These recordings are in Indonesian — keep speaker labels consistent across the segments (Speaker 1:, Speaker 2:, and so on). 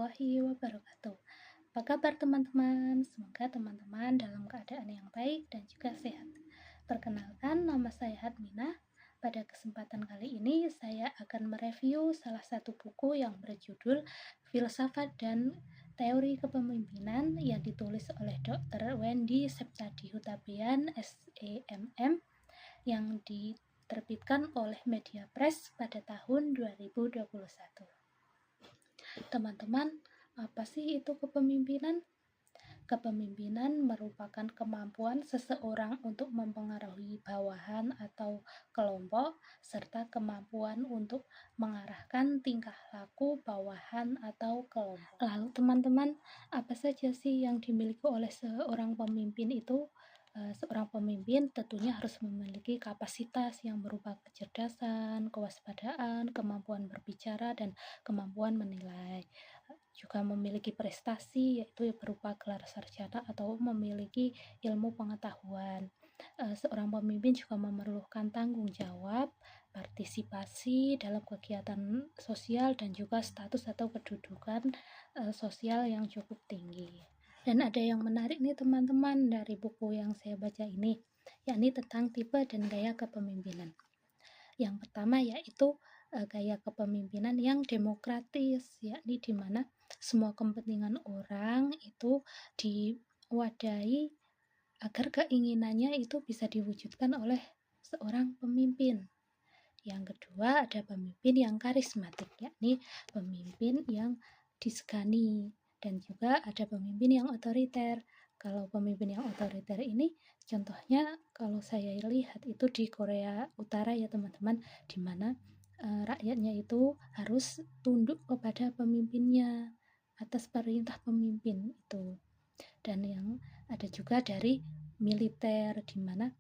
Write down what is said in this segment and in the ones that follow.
Speaker 1: warahmatullahi wabarakatuh. Apa kabar teman-teman? Semoga teman-teman dalam keadaan yang baik dan juga sehat. Perkenalkan, nama saya Hadmina. Pada kesempatan kali ini, saya akan mereview salah satu buku yang berjudul Filsafat dan Teori Kepemimpinan yang ditulis oleh Dr. Wendy Septadi Hutabayan, SEMM, yang diterbitkan oleh Media Press pada tahun 2021. Teman-teman, apa sih itu kepemimpinan? Kepemimpinan merupakan kemampuan seseorang untuk mempengaruhi bawahan atau kelompok, serta kemampuan untuk mengarahkan tingkah laku bawahan atau kelompok. Lalu teman-teman, apa saja sih yang dimiliki oleh seorang pemimpin itu? Seorang pemimpin tentunya harus memiliki kapasitas yang berupa kecerdasan, kewaspadaan, kemampuan berbicara, dan kemampuan menilai. Juga memiliki prestasi, yaitu berupa gelar sarjana atau memiliki ilmu pengetahuan. Seorang pemimpin juga memerlukan tanggung jawab, partisipasi dalam kegiatan sosial, dan juga status atau kedudukan sosial yang cukup tinggi. Dan ada yang menarik nih teman-teman dari buku yang saya baca ini, yakni tentang tipe dan gaya kepemimpinan. Yang pertama yaitu gaya kepemimpinan yang demokratis, yakni di mana semua kepentingan orang itu diwadahi agar keinginannya itu bisa diwujudkan oleh seorang pemimpin. Yang kedua, ada pemimpin yang karismatik, yakni pemimpin yang disegani, dan juga ada pemimpin yang otoriter. Kalau pemimpin yang otoriter ini contohnya kalau saya lihat itu di Korea Utara ya teman-teman, di mana rakyatnya itu harus tunduk kepada pemimpinnya atas perintah pemimpin itu. Dan yang ada juga dari militer, di mana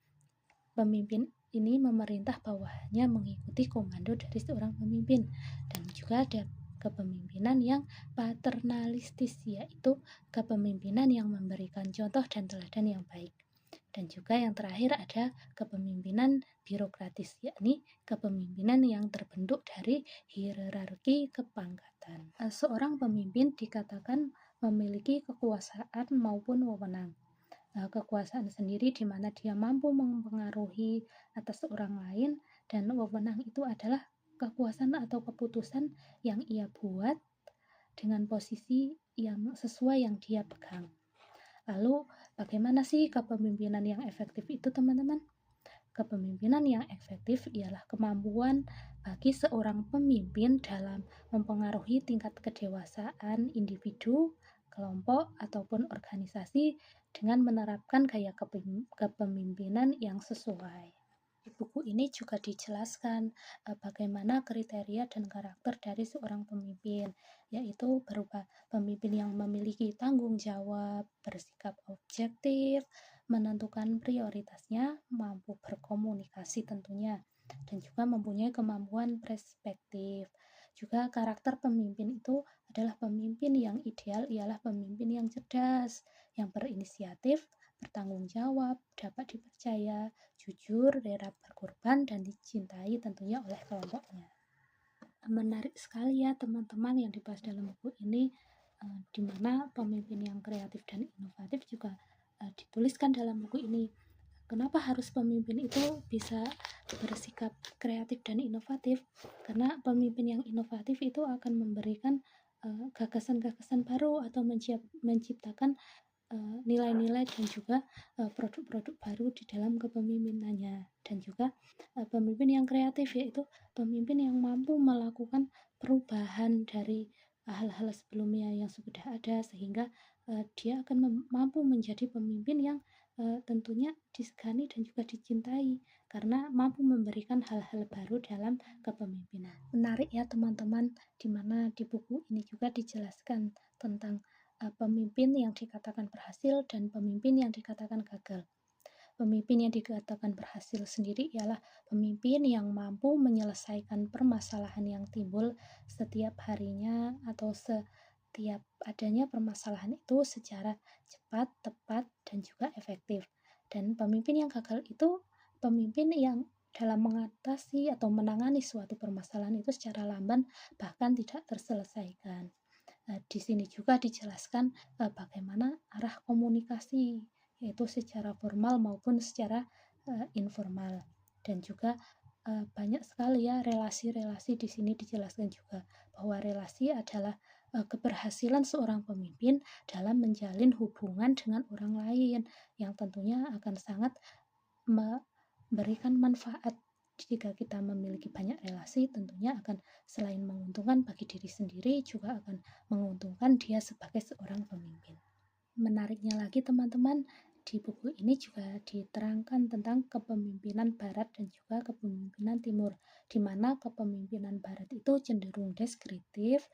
Speaker 1: pemimpin ini memerintah bawahannya mengikuti komando dari seorang pemimpin. Dan juga ada kepemimpinan yang paternalistis, yaitu kepemimpinan yang memberikan contoh dan teladan yang baik. Dan juga yang terakhir ada kepemimpinan birokratis, yakni kepemimpinan yang terbentuk dari hierarki kepangkatan. Seorang pemimpin dikatakan memiliki kekuasaan maupun wewenang. Kekuasaan sendiri di mana dia mampu mempengaruhi atas orang lain, dan wewenang itu adalah kekuasaan atau keputusan yang ia buat dengan posisi yang sesuai yang dia pegang. Lalu bagaimana sih kepemimpinan yang efektif itu teman-teman? Kepemimpinan yang efektif ialah kemampuan bagi seorang pemimpin dalam mempengaruhi tingkat kedewasaan individu, kelompok, ataupun organisasi dengan menerapkan gaya kepemimpinan yang sesuai. Di buku ini juga dijelaskan bagaimana kriteria dan karakter dari seorang pemimpin, yaitu berupa pemimpin yang memiliki tanggung jawab, bersikap objektif, menentukan prioritasnya, mampu berkomunikasi tentunya, dan juga mempunyai kemampuan perspektif. Juga karakter pemimpin itu adalah pemimpin yang ideal ialah pemimpin yang cerdas, yang berinisiatif, bertanggung jawab, dapat dipercaya, jujur, rela berkorban, dan dicintai tentunya oleh kelompoknya. Menarik sekali ya teman-teman yang dibahas dalam buku ini, di mana pemimpin yang kreatif dan inovatif juga dituliskan dalam buku ini. Kenapa harus pemimpin itu bisa bersikap kreatif dan inovatif? Karena pemimpin yang inovatif itu akan memberikan gagasan-gagasan baru atau menciptakan nilai-nilai dan juga produk-produk baru di dalam kepemimpinannya. Dan juga pemimpin yang kreatif yaitu pemimpin yang mampu melakukan perubahan dari hal-hal sebelumnya yang sudah ada, sehingga dia akan mampu menjadi pemimpin yang tentunya disegani dan juga dicintai karena mampu memberikan hal-hal baru dalam kepemimpinan. Menarik ya teman-teman, di mana di buku ini juga dijelaskan tentang pemimpin yang dikatakan berhasil dan pemimpin yang dikatakan gagal. Pemimpin yang dikatakan berhasil sendiri ialah pemimpin yang mampu menyelesaikan permasalahan yang timbul setiap harinya atau setiap adanya permasalahan itu secara cepat, tepat, dan juga efektif. Dan pemimpin yang gagal itu pemimpin yang dalam mengatasi atau menangani suatu permasalahan itu secara lamban bahkan tidak terselesaikan. Di sini juga dijelaskan bagaimana arah komunikasi, yaitu secara formal maupun secara informal. Dan juga banyak sekali ya relasi-relasi di sini dijelaskan juga bahwa relasi adalah keberhasilan seorang pemimpin dalam menjalin hubungan dengan orang lain yang tentunya akan sangat memberikan manfaat. Jika kita memiliki banyak relasi, tentunya akan selain menguntungkan bagi diri sendiri, juga akan menguntungkan dia sebagai seorang pemimpin. Menariknya lagi teman-teman, di buku ini juga diterangkan tentang kepemimpinan Barat dan juga kepemimpinan Timur, di mana kepemimpinan Barat itu cenderung deskriptif,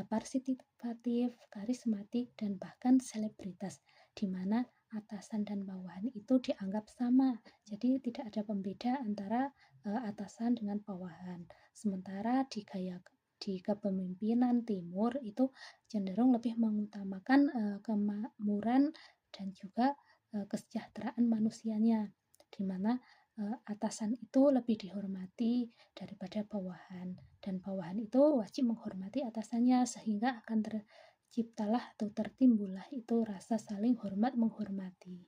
Speaker 1: partisipatif, karismatik, dan bahkan selebritas, di mana atasan dan bawahan itu dianggap sama, jadi tidak ada pembeda antara atasan dengan bawahan. Sementara di kepemimpinan Timur itu cenderung lebih mengutamakan kemakmuran dan juga kesejahteraan manusianya, di mana atasan itu lebih dihormati daripada bawahan, dan bawahan itu wajib menghormati atasannya, sehingga akan terciptalah atau tertimbullah itu rasa saling hormat menghormati.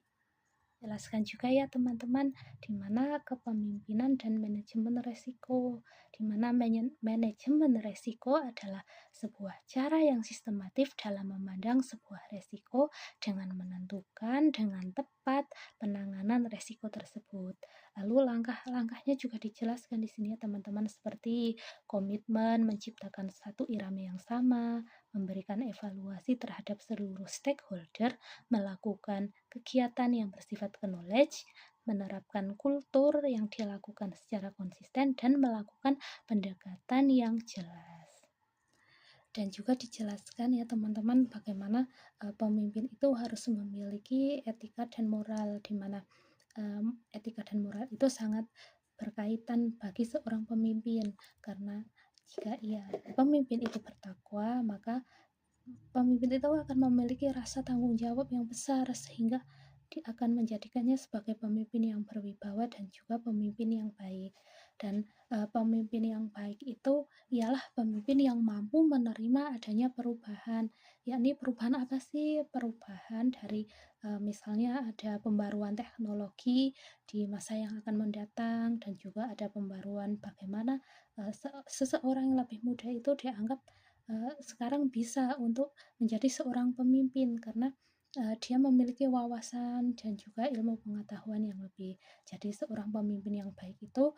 Speaker 1: Jelaskan juga ya teman-teman, di mana kepemimpinan dan manajemen resiko, di mana manajemen resiko adalah sebuah cara yang sistematif dalam memandang sebuah resiko dengan menentukan dengan tepat penanganan resiko tersebut. Lalu langkah-langkahnya juga dijelaskan di sini ya teman-teman, seperti komitmen menciptakan satu irama yang sama, memberikan evaluasi terhadap seluruh stakeholder, melakukan kegiatan yang bersifat knowledge, menerapkan kultur yang dilakukan secara konsisten, dan melakukan pendekatan yang jelas. Dan juga dijelaskan ya teman-teman bagaimana pemimpin itu harus memiliki etika dan moral, di mana etika dan moral itu sangat berkaitan bagi seorang pemimpin, karena jika pemimpin itu bertakwa, maka pemimpin itu akan memiliki rasa tanggung jawab yang besar, sehingga dia akan menjadikannya sebagai pemimpin yang berwibawa dan juga pemimpin yang baik. Dan pemimpin yang baik itu ialah pemimpin yang mampu menerima adanya perubahan. Yakni perubahan apa sih? Perubahan dari misalnya ada pembaruan teknologi di masa yang akan mendatang, dan juga ada pembaruan bagaimana seseorang yang lebih muda itu dianggap sekarang bisa untuk menjadi seorang pemimpin, karena dia memiliki wawasan dan juga ilmu pengetahuan yang lebih. Jadi seorang pemimpin yang baik itu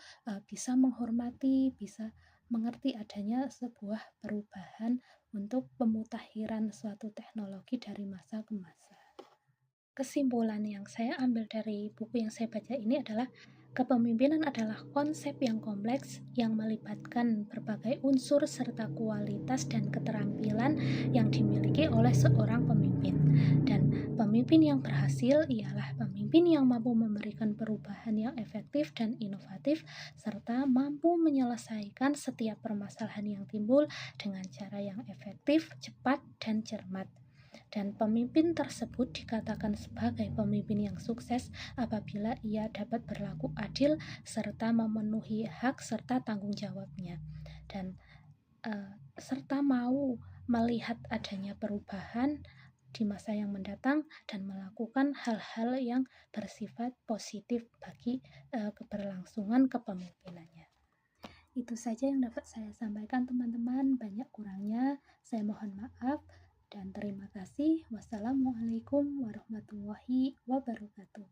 Speaker 1: bisa menghormati, bisa mengerti adanya sebuah perubahan untuk pemutakhiran suatu teknologi dari masa ke masa. Kesimpulan yang saya ambil dari buku yang saya baca ini adalah kepemimpinan adalah konsep yang kompleks yang melibatkan berbagai unsur serta kualitas dan keterampilan yang dimiliki oleh seorang pemimpin. Dan pemimpin yang berhasil ialah pemimpin yang mampu memberikan perubahan yang efektif dan inovatif, serta mampu menyelesaikan setiap permasalahan yang timbul dengan cara yang efektif, cepat, dan cermat. Dan pemimpin tersebut dikatakan sebagai pemimpin yang sukses apabila ia dapat berlaku adil serta memenuhi hak serta tanggung jawabnya, dan serta mau melihat adanya perubahan di masa yang mendatang dan melakukan hal-hal yang bersifat positif bagi keberlangsungan kepemimpinannya. Itu saja yang dapat saya sampaikan teman-teman, banyak kurangnya saya mohon maaf. Dan terima kasih. Wassalamualaikum warahmatullahi wabarakatuh.